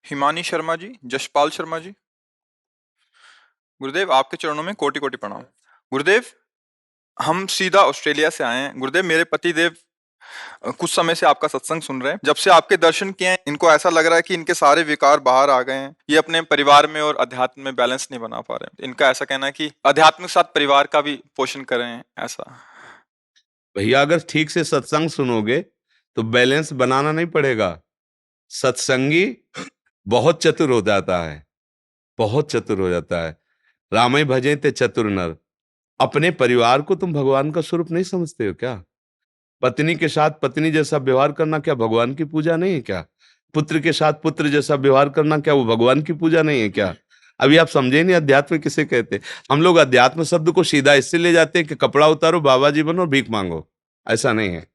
हिमानी शर्मा जी, जशपाल शर्मा जी। गुरुदेव, आपके चरणों में कोटि कोटि प्रणाम। गुरुदेव, हम सीधा ऑस्ट्रेलिया से आए हैं। गुरुदेव, मेरे पति देव कुछ समय से आपका सत्संग सुन रहे हैं। जब से आपके दर्शन किए हैं, इनको ऐसा लग रहा है कि इनके सारे विकार बाहर आ गए हैं। ये अपने परिवार में और अध्यात्म में बैलेंस नहीं बना पा रहे हैं। इनका ऐसा कहना है कि अध्यात्म के साथ परिवार का भी पोषण करें, ऐसा। भैया अगर ठीक से सत्संग सुनोगे तो बैलेंस बनाना नहीं पड़ेगा। सत्संगी बहुत चतुर हो जाता है, बहुत चतुर हो जाता है। रामय भजे ते चतुर नर। अपने परिवार को तुम भगवान का स्वरूप नहीं समझते हो क्या? पत्नी के साथ पत्नी जैसा व्यवहार करना क्या भगवान की पूजा नहीं है क्या? पुत्र के साथ पुत्र जैसा व्यवहार करना क्या वो भगवान की पूजा नहीं है क्या? अभी आप समझे नहीं अध्यात्म किसे कहते हैं। हम लोग अध्यात्म शब्द को सीधा इससे ले जाते हैं कि कपड़ा उतारो, बाबा जी बनो, भीख मांगो। ऐसा नहीं है।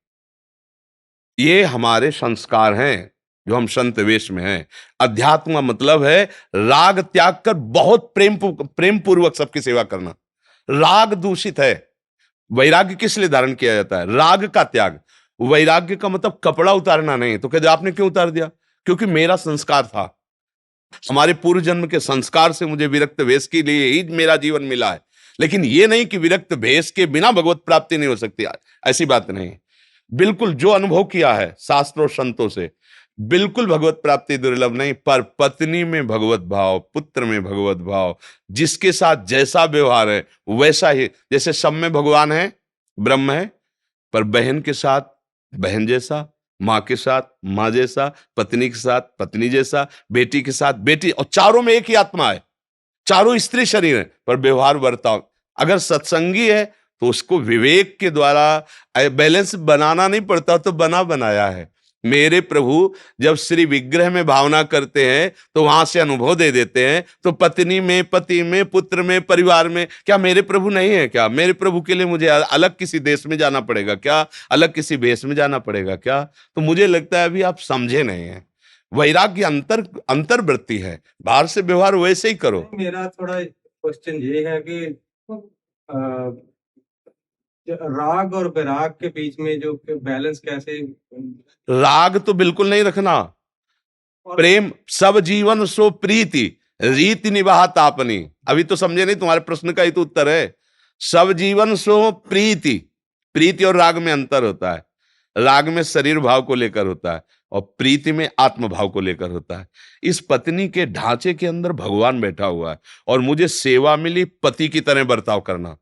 ये हमारे संस्कार हैं जो हम संत वेश में हैं। अध्यात्म का मतलब है राग त्याग कर बहुत प्रेम पूर्वक सबकी सेवा करना। राग दूषित है। वैराग्य किस लिए धारण किया जाता है? राग का त्याग। वैराग्य का मतलब कपड़ा उतारना नहीं। तो कहते आपने क्यों उतार दिया? क्योंकि मेरा संस्कार था, हमारे पूर्व जन्म के संस्कार से मुझे विरक्त वेश के लिए ही मेरा जीवन मिला है। लेकिन ये नहीं कि विरक्त वेश के बिना भगवत प्राप्ति नहीं हो सकती, ऐसी बात नहीं। बिल्कुल जो अनुभव किया है शास्त्रों संतों से, बिल्कुल भगवत प्राप्ति दुर्लभ नहीं। पर पत्नी में भगवत भाव, पुत्र में भगवत भाव, जिसके साथ जैसा व्यवहार है वैसा ही। जैसे सब में भगवान है, ब्रह्म है, पर बहन के साथ बहन जैसा, माँ के साथ माँ जैसा, पत्नी के साथ पत्नी जैसा, बेटी के साथ बेटी, और चारों में एक ही आत्मा है। चारों स्त्री शरीर है, पर व्यवहार बर्ताव अगर सत्संगी है तो उसको विवेक के द्वारा बैलेंस बनाना नहीं पड़ता, तो बना बनाया है। मेरे प्रभु जब श्री विग्रह में भावना करते हैं तो वहां से अनुभव दे देते हैं। तो पत्नी में, पति में, पुत्र में, परिवार में क्या मेरे प्रभु नहीं है क्या? मेरे प्रभु के लिए मुझे अलग किसी देश में जाना पड़ेगा क्या? अलग किसी भेष में जाना पड़ेगा क्या? तो मुझे लगता है अभी आप समझे नहीं है। वैराग्य अंतर्वृत्ति है, बाहर से व्यवहार वैसे ही करो। मेरा थोड़ा क्वेश्चन ये है कि राग और वैराग के बीच में जो बैलेंस कैसे? राग तो बिल्कुल नहीं रखना। प्रेम सब जीवन सो प्रीति, रीति निभात आपनी। अभी तो समझे नहीं, तुम्हारे प्रश्न का ही तो उत्तर है। सब जीवन सो प्रीति। प्रीति और राग में अंतर होता है। राग में शरीर भाव को लेकर होता है और प्रीति में आत्म भाव को लेकर होता है। इस पत्नी के ढांचे के अंदर भगवान बैठा हुआ है और मुझे सेवा मिली पति की तरह बर्ताव करना।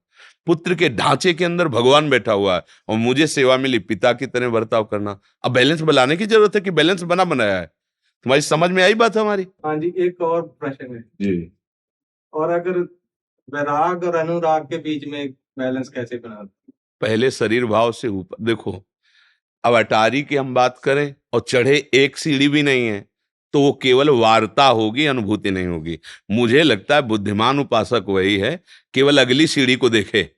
पुत्र के ढांचे के अंदर भगवान बैठा हुआ है और मुझे सेवा मिली पिता की तरह बर्ताव करना। अब बैलेंस बनाने की जरूरत है कि बैलेंस बना बनाया है। तुम्हारी समझ में आई बात हमारी? हाँ जी, एक और प्रश्न है जी। और अगर वैराग और अनुराग के बीच में बैलेंस कैसे बना? पहले शरीर भाव से ऊपर देखो। अब अटारी की हम बात करें और चढ़े एक सीढ़ी भी नहीं है तो वो केवल वार्ता होगी, अनुभूति नहीं होगी। मुझे लगता है बुद्धिमान उपासक वही है, केवल अगली सीढ़ी को देखे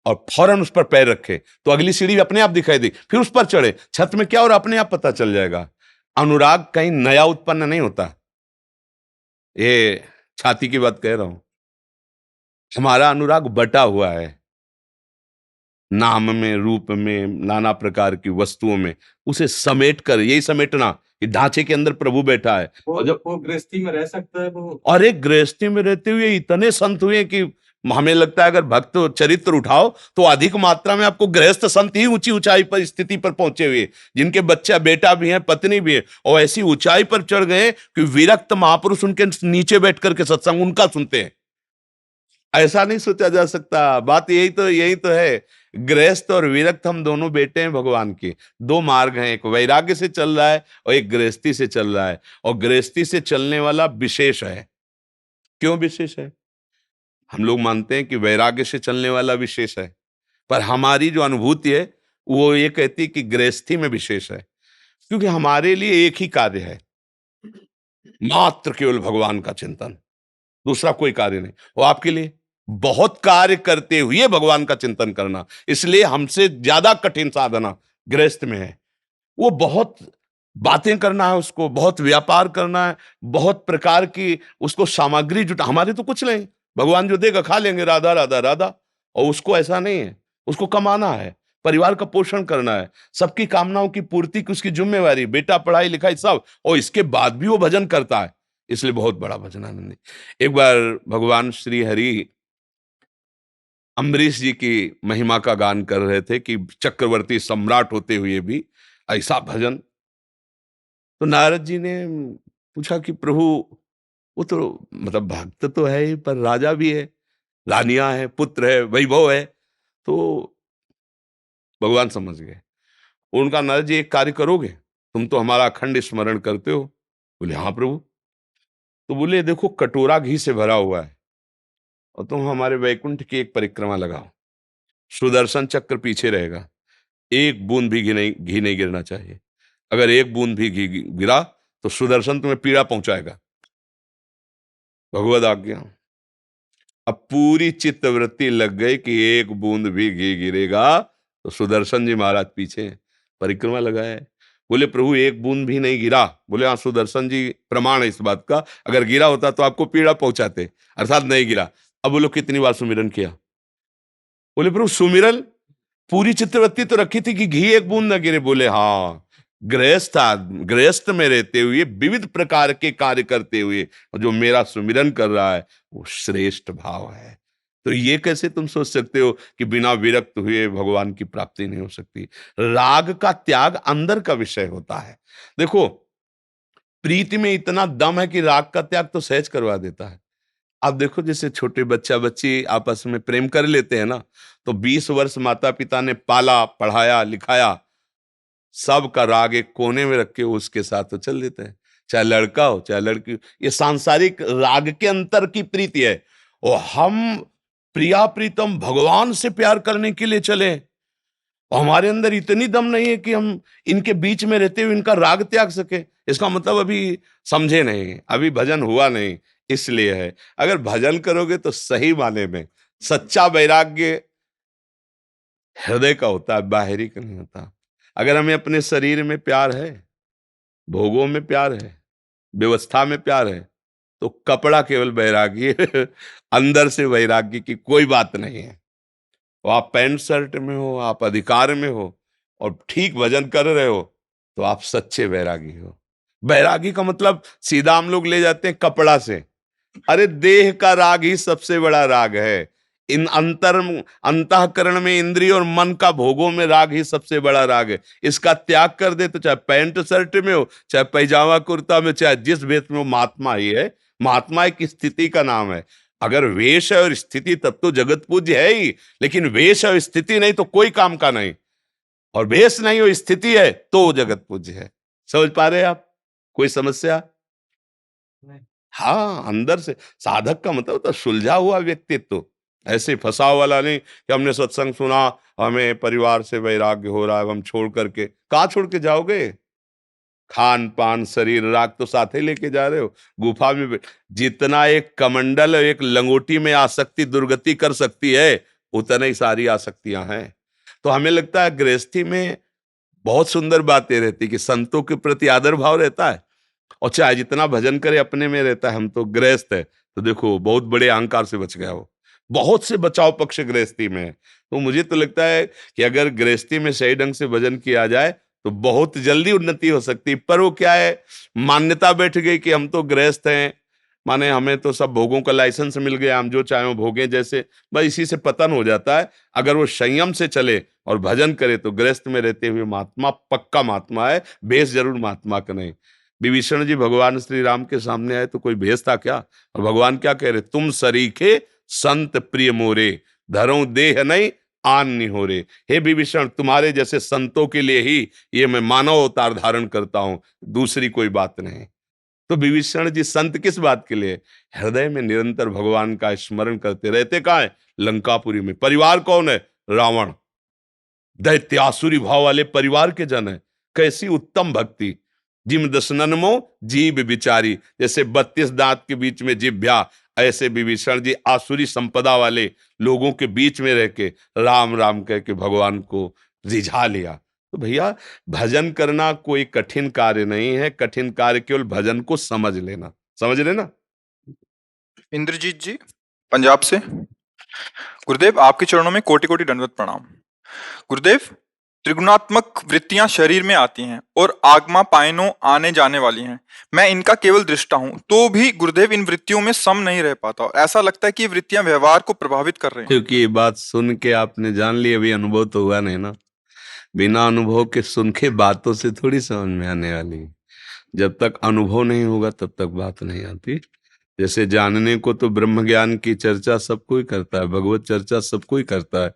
और फौरन उस पर पैर रखे तो अगली सीढ़ी अपने आप दिखाई दी, फिर उस पर चढ़े। छत में क्या और अपने आप पता चल जाएगा। अनुराग कहीं नया उत्पन्न नहीं होता। ये छाती की बात कह रहा हूं। हमारा अनुराग बटा हुआ है, नाम में, रूप में, नाना प्रकार की वस्तुओं में। उसे समेट कर, यही समेटना कि ढांचे के अंदर प्रभु बैठा है। और जब वो गृहस्थी में रह सकता है वो, और एक गृहस्थी में रहते हुए इतने संत हुए कि हमें लगता है अगर भक्त चरित्र उठाओ तो अधिक मात्रा में आपको गृहस्थ संत ही ऊंची ऊंचाई पर, स्थिति पर पहुंचे हुए, जिनके बच्चा बेटा भी है, पत्नी भी है, और ऐसी ऊंचाई पर चढ़ गए कि विरक्त महापुरुष उनके नीचे बैठ करके सत्संग उनका सुनते हैं। ऐसा नहीं सोचा जा सकता। बात यही तो है। गृहस्थ और विरक्त हम दोनों बेटे हैं भगवान के। दो मार्ग हैं, एक वैराग्य से चल रहा है और एक गृहस्थी से चल रहा है। और गृहस्थी से चलने वाला विशेष है। क्यों विशेष है? हम लोग मानते हैं कि वैराग्य से चलने वाला विशेष है, पर हमारी जो अनुभूति है वो ये कहती है कि गृहस्थी में विशेष है। क्योंकि हमारे लिए एक ही कार्य है, मात्र केवल भगवान का चिंतन, दूसरा कोई कार्य नहीं। वो आपके लिए बहुत कार्य करते हुए भगवान का चिंतन करना। इसलिए हमसे ज्यादा कठिन साधना गृहस्थ में है। वो बहुत बातें करना है, उसको बहुत व्यापार करना है, बहुत प्रकार की उसको सामग्री जुटा। हमारे तो कुछ नहीं, भगवान जो देगा खा लेंगे, राधा राधा राधा। और उसको ऐसा नहीं है, उसको कमाना है, परिवार का पोषण करना है, सबकी कामनाओं की पूर्ति की उसकी जिम्मेवारी, बेटा पढ़ाई लिखाई सब। और इसके बाद भी वो भजन करता है। इसलिए बहुत बड़ा भजन आनंदी। एक बार भगवान श्री हरि अम्बरीश जी की महिमा का गान कर रहे थे कि चक्रवर्ती सम्राट होते हुए भी ऐसा भजन। तो नारद जी ने पूछा कि प्रभु, वो तो मतलब भक्त तो है ही, पर राजा भी है, रानियां है, पुत्र है, वैभव है। तो भगवान समझ गए। उनका, नारद जी एक कार्य करोगे, तुम तो हमारा अखंड स्मरण करते हो। बोले हाँ प्रभु। तो बोले देखो, कटोरा घी से भरा हुआ है और तुम हमारे वैकुंठ की एक परिक्रमा लगाओ, सुदर्शन चक्र पीछे रहेगा, एक बूंद भी घी नहीं गिरना चाहिए। अगर एक बूंद भी घी गिरा तो सुदर्शन तुम्हें पीड़ा पहुंचाएगा। भगवद आज्ञा। अब पूरी चित्तवृत्ति लग गई कि एक बूंद भी घी गिरेगा तो सुदर्शन जी महाराज पीछे हैं, परिक्रमा लगाए। बोले प्रभु एक बूंद भी नहीं गिरा। बोले हाँ, सुदर्शन जी प्रमाण है इस बात का, अगर गिरा होता तो आपको पीड़ा पहुंचाते, अर्थात नहीं गिरा। अब बोलो कितनी बार सुमिरन किया? बोले प्रभु सुमिरन पूरी चित्तवृत्ति तो रखी थी कि घी एक बूंद न गिरे। बोले हाँ, गृहस्थ में रहते हुए विविध प्रकार के कार्य करते हुए जो मेरा सुमिरन कर रहा है वो श्रेष्ठ भाव है। तो ये कैसे तुम सोच सकते हो कि बिना विरक्त हुए भगवान की प्राप्ति नहीं हो सकती? राग का त्याग अंदर का विषय होता है। देखो, प्रीति में इतना दम है कि राग का त्याग तो सहज करवा देता है। आप देखो, जैसे छोटे बच्चा बच्ची आपस में प्रेम कर लेते हैं ना, तो 20 वर्ष माता पिता ने पाला पढ़ाया लिखाया, सब का राग एक कोने में रख के उसके साथ तो चल देते हैं, चाहे लड़का हो चाहे लड़की हो। ये सांसारिक राग के अंतर की प्रीति है। और हम प्रिया प्रीतम भगवान से प्यार करने के लिए चले, और हमारे अंदर इतनी दम नहीं है कि हम इनके बीच में रहते हुए इनका राग त्याग सके। इसका मतलब अभी समझे नहीं, अभी भजन हुआ नहीं, इसलिए है। अगर भजन करोगे तो सही माने में सच्चा वैराग्य हृदय का होता है, बाहरी का नहीं होता। अगर हमें अपने शरीर में प्यार है, भोगों में प्यार है, व्यवस्था में प्यार है, तो कपड़ा केवल वैरागी है। अंदर से वैराग्य की कोई बात नहीं है। तो आप पैंट शर्ट में हो, आप अधिकार में हो और ठीक भजन कर रहे हो, तो आप सच्चे वैरागी हो। वैरागी का मतलब सीधा हम लोग ले जाते हैं कपड़ा से। अरे देह का राग ही सबसे बड़ा राग है। इन अंतःकरण में इंद्रिय और मन का भोगों में राग ही सबसे बड़ा राग है। इसका त्याग कर दे तो चाहे पैंट शर्ट में हो, चाहे पैजामा कुर्ता में, चाहे जिस वेश में हो, महात्मा ही है। महात्मा एक स्थिति का नाम है। अगर वेश है और स्थिति तब तो जगत पूज्य है ही, लेकिन वेश और स्थिति नहीं तो कोई काम का नहीं, और वेश नहीं हो स्थिति है तो जगत पूज्य है। समझ पा रहे हैं आप? कोई समस्या? हाँ, अंदर से साधक का मतलब होता है सुलझा हुआ व्यक्तित्व, ऐसे फंसा वाला नहीं कि हमने सत्संग सुना, हमें परिवार से वैराग्य हो रहा है, हम छोड़ करके कहाँ छोड़ के जाओगे? खान पान शरीर राग तो साथ ही लेके जा रहे हो। गुफा में जितना एक कमंडल एक लंगोटी में आसक्ति दुर्गति कर सकती है, उतना ही सारी आसक्तियां हैं। तो हमें लगता है गृहस्थी में बहुत सुंदर बातें रहती कि संतों के प्रति आदर भाव रहता है, और चाहे जितना भजन करे अपने में रहता है, हम तो गृहस्थ है। तो देखो, बहुत बड़े अहंकार से बच गया वो। बहुत से बचाव पक्ष गृहस्थी में है। तो मुझे तो लगता है कि अगर गृहस्थी में सही ढंग से भजन किया जाए तो बहुत जल्दी उन्नति हो सकती है। पर वो क्या है, मान्यता बैठ गई कि हम तो गृहस्थ हैं, माने हमें तो सब भोगों का लाइसेंस मिल गया, हम जो चाहे वो भोगें जैसे, बस इसी से पतन हो जाता है। अगर वो संयम से चले और भजन करे तो गृहस्थ में रहते हुए महात्मा पक्का महात्मा है, भेष जरूर महात्मा का नहीं। विभीषण जी भगवान श्री राम के सामने आए तो कोई भेष था क्या? और भगवान क्या कह रहे, तुम सरीखे संत प्रिय मोरे, धरो देह नहीं आन निहोरे। हे विभीषण, तुम्हारे जैसे संतों के लिए ही ये मैं मानव अवतार धारण करता हूं, दूसरी कोई बात नहीं। तो विभीषण जी संत किस बात के लिए? हृदय में निरंतर भगवान का स्मरण करते रहते। कहाँ है? लंकापुरी में। परिवार कौन है? रावण, दैत्यासुरी भाव वाले परिवार के जन है। कैसी उत्तम भक्ति! जिम दशननमो जीव विचारी, जैसे 32 दांत के बीच में जिभ्या, ऐसे विभीषण जी आसुरी संपदा वाले लोगों के बीच में रह के राम राम कह के भगवान को रिझा लिया। तो भैया, भजन करना कोई कठिन कार्य नहीं है, कठिन कार्य केवल भजन को समझ लेना। समझ लेना। इंद्रजीत जी पंजाब से। गुरुदेव आपके चरणों में कोटि कोटि दंडवत प्रणाम। गुरुदेव, त्रिगुणात्मक वृत्तियां शरीर में आती हैं और आगमा पायनों आने जाने वाली हैं। मैं इनका केवल दृष्टा हूं, तो भी गुरुदेव इन वृत्तियों में सम नहीं रह पाता और ऐसा लगता है कि ये वृत्तियां व्यवहार को प्रभावित कर रही हैं। क्योंकि ये बात सुन के आपने जान ली, अभी अनुभव तो हुआ नहीं ना। बिना अनुभव के सुन के बातों से थोड़ी समझ में आने वाली है। जब तक अनुभव नहीं होगा तब तक बात नहीं आती। जैसे जानने को तो ब्रह्म ज्ञान की चर्चा सब कोई करता है, भगवत चर्चा सब कोई करता है,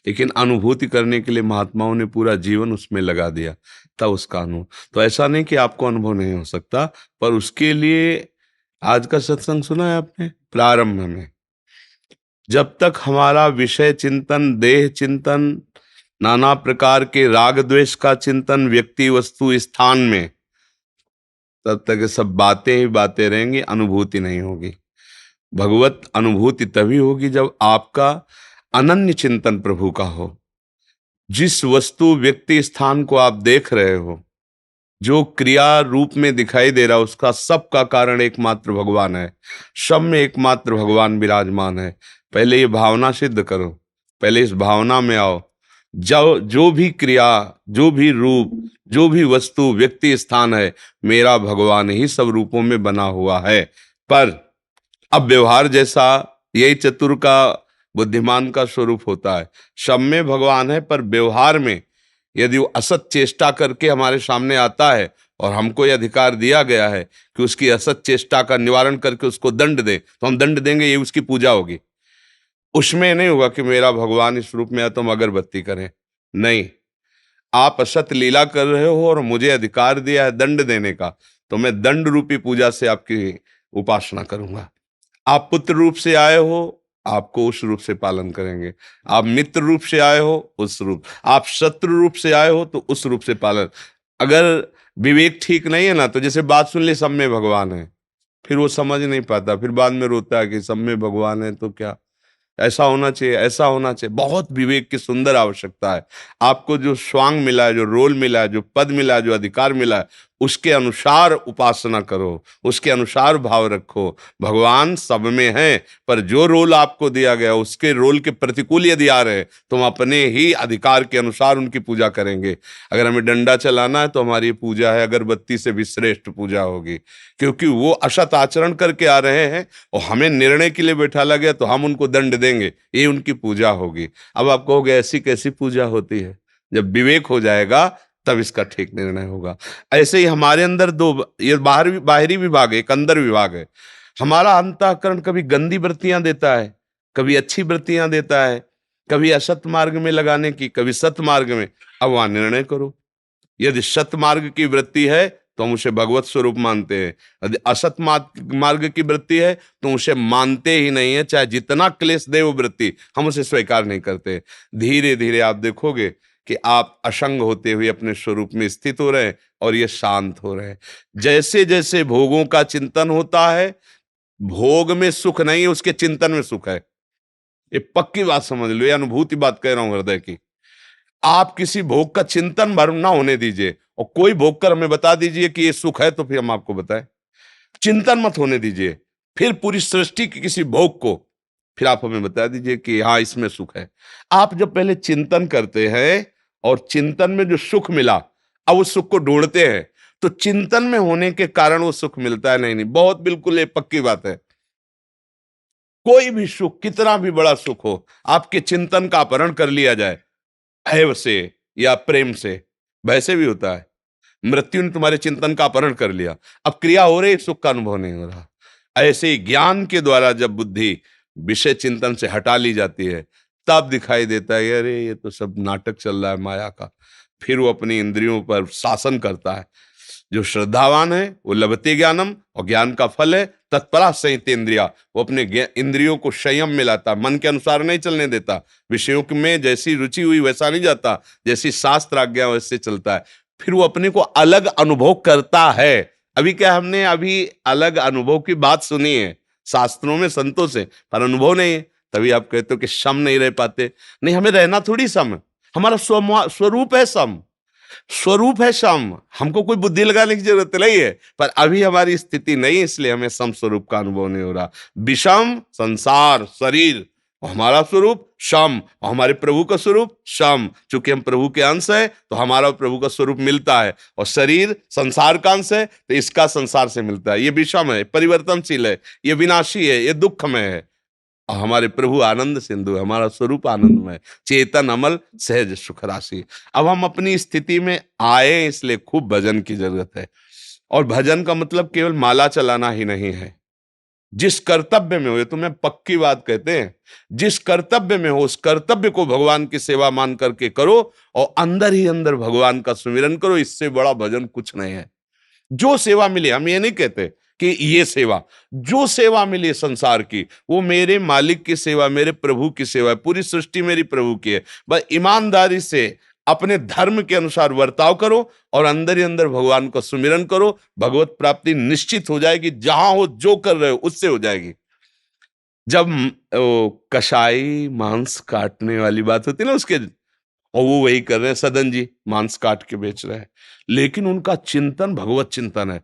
लेकिन अनुभूति करने के लिए महात्माओं ने पूरा जीवन उसमें लगा दिया, तब उसका अनुभव। तो ऐसा नहीं कि आपको अनुभव नहीं हो सकता, पर उसके लिए आज का सत्संग सुना है आपने प्रारंभ में, जब तक हमारा विषय चिंतन, देह चिंतन, नाना प्रकार के राग द्वेष का चिंतन व्यक्ति वस्तु स्थान में, तब तक ये सब बातें ही बातें रहेंगी, अनुभूति नहीं होगी। भगवत अनुभूति तभी होगी जब आपका अनन्य चिंतन प्रभु का हो। जिस वस्तु व्यक्ति स्थान को आप देख रहे हो, जो क्रिया रूप में दिखाई दे रहा है, उसका सब का कारण एकमात्र भगवान है। सब में एकमात्र भगवान विराजमान है। पहले ये भावना सिद्ध करो, पहले इस भावना में आओ। जो भी क्रिया, जो भी रूप, जो भी वस्तु व्यक्ति स्थान है, मेरा भगवान ही सब रूपों में बना हुआ है। पर अब व्यवहार जैसा, यही चतुर का, बुद्धिमान का स्वरूप होता है। सब में भगवान है, पर व्यवहार में यदि वो असत चेष्टा करके हमारे सामने आता है और हमको यह अधिकार दिया गया है कि उसकी असत चेष्टा का निवारण करके उसको दंड दे, तो हम दंड देंगे, ये उसकी पूजा होगी। उसमें नहीं होगा कि मेरा भगवान इस रूप में है तो हम अगरबत्ती करें। नहीं, आप असत लीला कर रहे हो और मुझे अधिकार दिया है दंड देने का, तो मैं दंड रूपी पूजा से आपकी उपासना करूंगा। आप पुत्र रूप से आए हो, आपको उस रूप से पालन करेंगे। आप मित्र रूप से आए हो, उस रूप। आप शत्रु रूप से आए हो, तो उस रूप से पालन। अगर विवेक ठीक नहीं है ना, तो जैसे बात सुन ली सब में भगवान है, फिर वो समझ नहीं पाता, फिर बाद में रोता है कि सब में भगवान है तो क्या, ऐसा होना चाहिए, ऐसा होना चाहिए। बहुत विवेक की सुंदर आवश्यकता है। आपको जो स्वांग मिला है, जो रोल मिला है, जो पद मिला है, जो अधिकार मिला है, उसके अनुसार उपासना करो, उसके अनुसार भाव रखो। भगवान सब में है, पर जो रोल आपको दिया गया उसके रोल के प्रतिकूल यदि आ रहे तो हम अपने ही अधिकार के अनुसार उनकी पूजा करेंगे। अगर हमें डंडा चलाना है तो हमारी पूजा है अगरबत्ती से भी श्रेष्ठ पूजा होगी, क्योंकि वो असत आचरण करके आ रहे हैं और हमें निर्णय के लिए बैठाला गया तो हम उनको दंड देंगे, ये उनकी पूजा होगी। अब आप कहोगे ऐसी कैसी पूजा होती है? जब विवेक हो जाएगा तब इसका ठीक निर्णय होगा। ऐसे ही हमारे अंदर दो, ये बाहरी विभाग है, एक अंदर विभाग है। हमारा अंतःकरण कभी गंदी वृत्तियां देता है, कभी अच्छी वृत्तियां देता है, कभी असत मार्ग में लगाने की, कभी सत मार्ग में। अब वहां निर्णय करो। यदि सत मार्ग की वृत्ति है तो हम उसे भगवत स्वरूप मानते हैं, यदि असत मार्ग की वृत्ति है तो उसे मानते ही नहीं है, चाहे जितना क्लेश दे वो वृत्ति, हम उसे स्वीकार नहीं करते। धीरे धीरे आप देखोगे कि आप असंग होते हुए अपने स्वरूप में स्थित हो रहे हैं और ये शांत हो रहे हैं। जैसे जैसे भोगों का चिंतन होता है, भोग में सुख नहीं है, उसके चिंतन में सुख है। ये पक्की बात समझ लो, ये अनुभूति बात कह रहा हूं हृदय की। आप किसी भोग का चिंतन भर ना होने दीजिए, और कोई भोग कर हमें बता दीजिए कि ये सुख है तो फिर हम आपको बताएं। चिंतन मत होने दीजिए, फिर पूरी सृष्टि के किसी भोग को फिर आप हमें बता दीजिए कि हाँ इसमें सुख है। आप जब पहले चिंतन करते हैं और चिंतन में जो सुख मिला, अब उस सुख को ढूंढते हैं, तो चिंतन में होने के कारण वो सुख मिलता है। नहीं नहीं, बहुत बिल्कुल ये पक्की बात है। कोई भी सुख, कितना भी बड़ा सुख हो, आपके चिंतन का अपहरण कर लिया जाए, ऐव से या प्रेम से, वैसे भी होता है। मृत्यु ने तुम्हारे चिंतन का अपहरण कर लिया, अब क्रिया हो रही, सुख का अनुभव नहीं हो रहा। ऐसे ही ज्ञान के द्वारा जब बुद्धि विषय चिंतन से हटा ली जाती है, तब दिखाई देता है अरे ये तो सब नाटक चल रहा है माया का। फिर वो अपनी इंद्रियों पर शासन करता है। जो श्रद्धावान है वो लभते ज्ञानम, और ज्ञान का फल है तत्परा संयत इंद्रिया। वो अपने इंद्रियों को संयम में लाता, मन के अनुसार नहीं चलने देता। विषयों में जैसी रुचि हुई वैसा नहीं जाता, जैसी शास्त्र आज्ञा वैसे चलता है। फिर वो अपने को अलग अनुभव करता है। अभी क्या, हमने अभी अलग अनुभव की बात सुनी है शास्त्रों में, संतों से, पर अनुभव नहीं है। तभी आप कहते हो कि सम नहीं रह पाते। नहीं, हमें रहना थोड़ी सम, हमारा स्वरूप है सम, स्वरूप है सम। हमको कोई बुद्धि लगाने की जरूरत नहीं है, पर अभी हमारी स्थिति नहीं, इसलिए हमें सम स्वरूप का अनुभव नहीं हो रहा। विषम संसार शरीर और हमारा स्वरूप श्याम, और हमारे प्रभु का स्वरूप श्याम। चूंकि हम प्रभु के अंश है तो हमारा प्रभु का स्वरूप मिलता है, और शरीर संसार का अंश है तो इसका संसार से मिलता है। ये विषम है, परिवर्तनशील है, ये विनाशी है, ये दुखमय है। और हमारे प्रभु आनंद सिंधु है, हमारा स्वरूप आनंदमय, चेतन अमल सहज सुख राशि। अब हम अपनी स्थिति में आए, इसलिए खूब भजन की जरूरत है। और भजन का मतलब केवल माला चलाना ही नहीं है। जिस कर्तव्य में हो, ये तो मैं पक्की बात कहते हैं, जिस कर्तव्य में हो उस कर्तव्य को भगवान की सेवा मान करके करो, और अंदर ही अंदर भगवान का सुमिरन करो। इससे बड़ा भजन कुछ नहीं है। जो सेवा मिली, हम ये नहीं कहते कि ये सेवा, जो सेवा मिली संसार की, वो मेरे मालिक की सेवा, मेरे प्रभु की सेवा है। पूरी सृष्टि मेरी प्रभु की है। बस ईमानदारी से अपने धर्म के अनुसार वर्ताव करो और अंदर ही अंदर भगवान का सुमिरन करो। भगवत प्राप्ति निश्चित हो जाएगी। जहां हो जो कर रहे हो उससे हो जाएगी। जब कसाई मांस काटने वाली बात होती है ना, उसके, और वो वही कर रहे हैं, सदन जी मांस काट के बेच रहे हैं, लेकिन उनका चिंतन भगवत चिंतन है,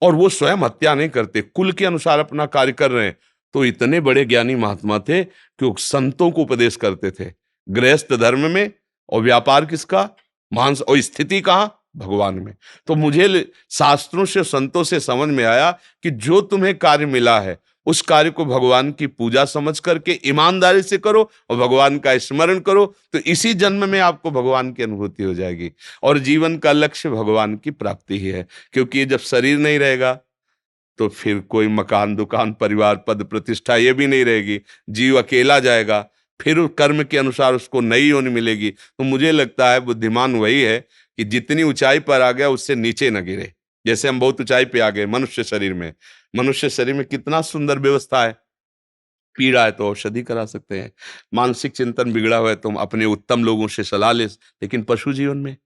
और वो स्वयं हत्या नहीं करते, कुल के अनुसार अपना कार्य कर रहे हैं। तो इतने बड़े ज्ञानी महात्मा थे कि वो संतों को उपदेश करते थे, गृहस्थ धर्म में, और व्यापार किसका, मांस, और स्थिति कहाँ, भगवान में। तो मुझे शास्त्रों से, संतों से समझ में आया कि जो तुम्हें कार्य मिला है उस कार्य को भगवान की पूजा समझ करके ईमानदारी से करो और भगवान का स्मरण करो, तो इसी जन्म में आपको भगवान की अनुभूति हो जाएगी। और जीवन का लक्ष्य भगवान की प्राप्ति ही है, क्योंकि जब शरीर नहीं रहेगा तो फिर कोई मकान, दुकान, परिवार, पद, प्रतिष्ठा ये भी नहीं रहेगी। जीव अकेला जाएगा, फिर कर्म के अनुसार उसको नई योनि मिलेगी। तो मुझे लगता है बुद्धिमान वही है कि जितनी ऊंचाई पर आ गया उससे नीचे न गिरे। जैसे हम बहुत ऊंचाई पे आ गए मनुष्य शरीर में, मनुष्य शरीर में कितना सुंदर व्यवस्था है। पीड़ा है तो औषधि करा सकते हैं, मानसिक चिंतन बिगड़ा हुआ है तो हम अपने उत्तम लोगों से सलाह ले। लेकिन पशु जीवन में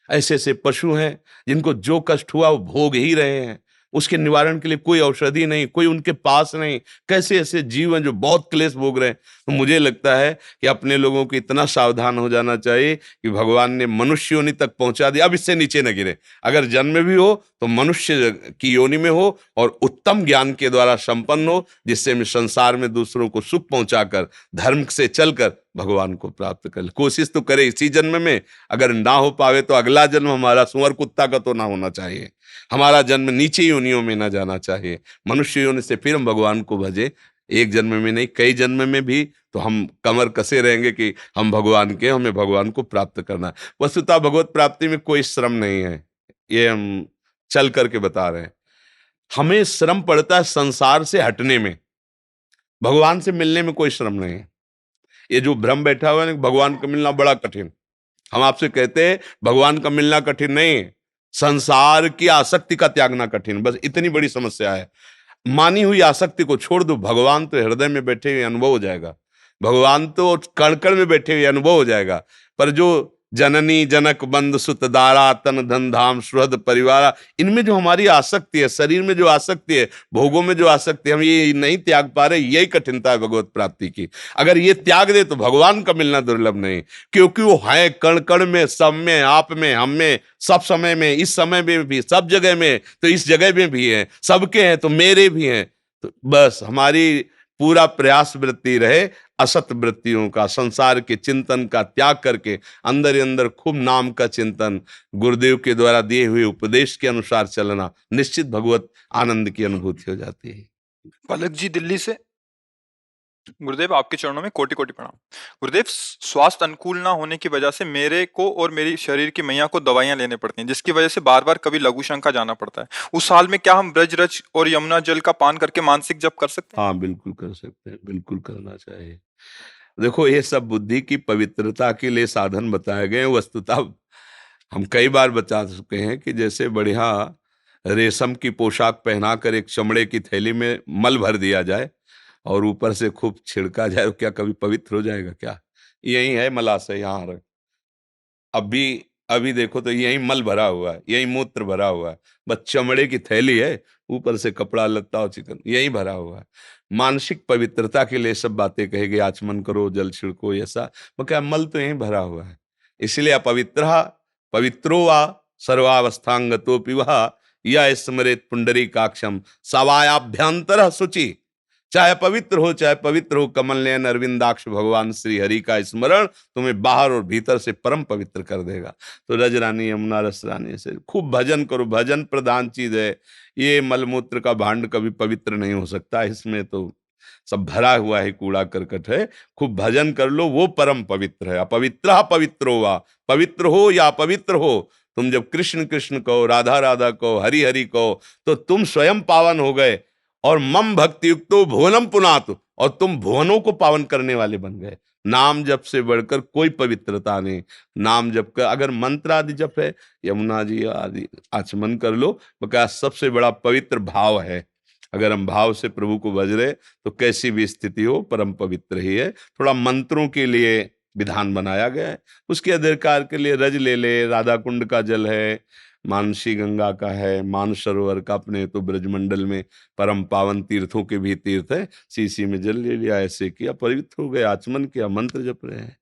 ऐसे ऐसे पशु हैं जिनको जो कष्ट हुआ वो भोग ही रहे हैं, उसके निवारण के लिए कोई औषधि नहीं, कोई उनके पास नहीं। कैसे ऐसे जीव हैं जो बहुत क्लेश भोग रहे हैं। तो मुझे लगता है कि अपने लोगों को इतना सावधान हो जाना चाहिए कि भगवान ने मनुष्य योनि तक पहुंचा दिया, अब इससे नीचे न गिरे। अगर जन्म भी हो तो मनुष्य की योनि में हो और उत्तम ज्ञान के द्वारा संपन्न हो, जिससे हम संसार में दूसरों को सुख पहुंचाकर, धर्म से चलकर भगवान को प्राप्त कर ले। कोशिश तो करे इसी जन्म में, अगर ना हो पावे तो अगला जन्म हमारा सुअर कुत्ता का तो ना होना चाहिए, हमारा जन्म नीचे योनियों में ना जाना चाहिए। मनुष्य योनि से फिर हम भगवान को भजे, एक जन्म में नहीं कई जन्म में भी, तो हम कमर कसे रहेंगे कि हम भगवान के, हमें भगवान को प्राप्त करना है। वस्तुतः भगवत प्राप्ति में कोई श्रम नहीं है, ये हम चल करके बता रहे हैं। हमें श्रम पड़ता है संसार से हटने में, भगवान से मिलने में कोई श्रम नहीं है। ये जो भ्रम बैठा हुआ है ना, भगवान का मिलना बड़ा कठिन, हम आपसे कहते हैं भगवान का मिलना कठिन नहीं है, संसार की आसक्ति का त्यागना कठिन, बस इतनी बड़ी समस्या है। मानी हुई आसक्ति को छोड़ दो, भगवान तो हृदय में बैठे हुए अनुभव हो जाएगा, भगवान तो कण कण में बैठे हुए अनुभव हो जाएगा। पर जो जननी जनक बंद सुत दारा तन धन धाम सुहृद परिवारा, इनमें जो हमारी आसक्ति है, शरीर में जो आसक्ति है, भोगों में जो आसक्ति है, हम ये नहीं त्याग पा रहे, यही कठिनता है भगवत प्राप्ति की। अगर ये त्याग दे तो भगवान का मिलना दुर्लभ नहीं, क्योंकि वो है कण कण में, सब में, आप में, हम में, सब समय में, इस समय में भी, सब जगह में, तो इस जगह में भी है, सबके हैं तो मेरे भी हैं। तो बस हमारी पूरा प्रयास वृत्ति रहे असत वृत्तियों का, संसार के चिंतन का त्याग करके अंदर ही अंदर खूब नाम का चिंतन, गुरुदेव के द्वारा दिए हुए उपदेश के अनुसार चलना, निश्चित भगवत आनंद की अनुभूति हो जाती है। पलक जी दिल्ली से। गुरुदेव आपके चरणों में कोटि कोटि प्रणाम। गुरुदेव, स्वास्थ्य अनुकूल ना होने की वजह से मेरे को और मेरी शरीर की मैया को दवाइयां लेने पड़ती हैं, जिसकी वजह से बार बार कभी लघु शंका जाना पड़ता है। उस हाल में क्या हम ब्रजरज और यमुना जल का पान करके मानसिक जप कर सकते हैं? हाँ बिल्कुल कर सकते हैं, बिल्कुल करना चाहिए। देखो ये सब बुद्धि की पवित्रता के लिए साधन बताए गए हैं। वस्तुतः हम कई बार बता चुके हैं कि जैसे बढ़िया रेशम की पोशाक पहनाकर एक चमड़े की थैली में मल भर दिया जाए और ऊपर से खूब छिड़का जाए, तो क्या कभी पवित्र हो जाएगा क्या? यही है मलाशय, यहाँ रख, अभी अभी देखो तो यही मल भरा हुआ है, यही मूत्र भरा हुआ है, बस चमड़े की थैली है, ऊपर से कपड़ा लत्ता और चिकन यही भरा हुआ है। मानसिक पवित्रता के लिए सब बातें कहेगी, आचमन करो, जल छिड़को, ऐसा वो क्या, मल तो यही भरा हुआ है। इसलिए अपवित्र पवित्रो वा सर्वावस्थांगतो पिवा या स्मरेत पुंडरीकाक्षम सवायाभ्यंतर शुचि। चाहे पवित्र हो कमल नयन अरविंदाक्ष भगवान श्री हरि का स्मरण तुम्हें बाहर और भीतर से परम पवित्र कर देगा। तो रज रानी यमुना रस रानी से खूब भजन करो, भजन प्रधान चीज है। ये मलमूत्र का भांड कभी पवित्र नहीं हो सकता, इसमें तो सब भरा हुआ है, कूड़ा करकट है। खूब भजन कर लो, वो परम पवित्र है। अपवित्र पवित्र हुआ, पवित्र हो या अपवित्र हो, तुम जब कृष्ण कृष्ण कहो, राधा राधा कहो, हरि हरि कहो, तो तुम स्वयं पावन हो गए। और मम भक्ति युक्तो भुवनम पुनातु, और तुम भुवनों को पावन करने वाले बन गए। नाम जप से बढ़कर कोई पवित्रता नहीं। नाम जप का अगर मंत्र आदि जप है, यमुना जी आदि आचमन कर लो, बका सबसे बड़ा पवित्र भाव है। अगर हम भाव से प्रभु को भज रहे तो कैसी भी स्थिति हो परम पवित्र ही है। थोड़ा मंत्रों के लिए विधान बनाया गया है, उसके अधिकार के लिए रज ले ले, राधा कुंड का जल है, मानसी गंगा का है, मानस सरोवर का, अपने तो ब्रजमंडल में परम पावन तीर्थों के भी तीर्थ है, सीसी में जल ले लिया, ऐसे किया, पवित्र हो गए, आचमन किया, मंत्र जप रहे हैं।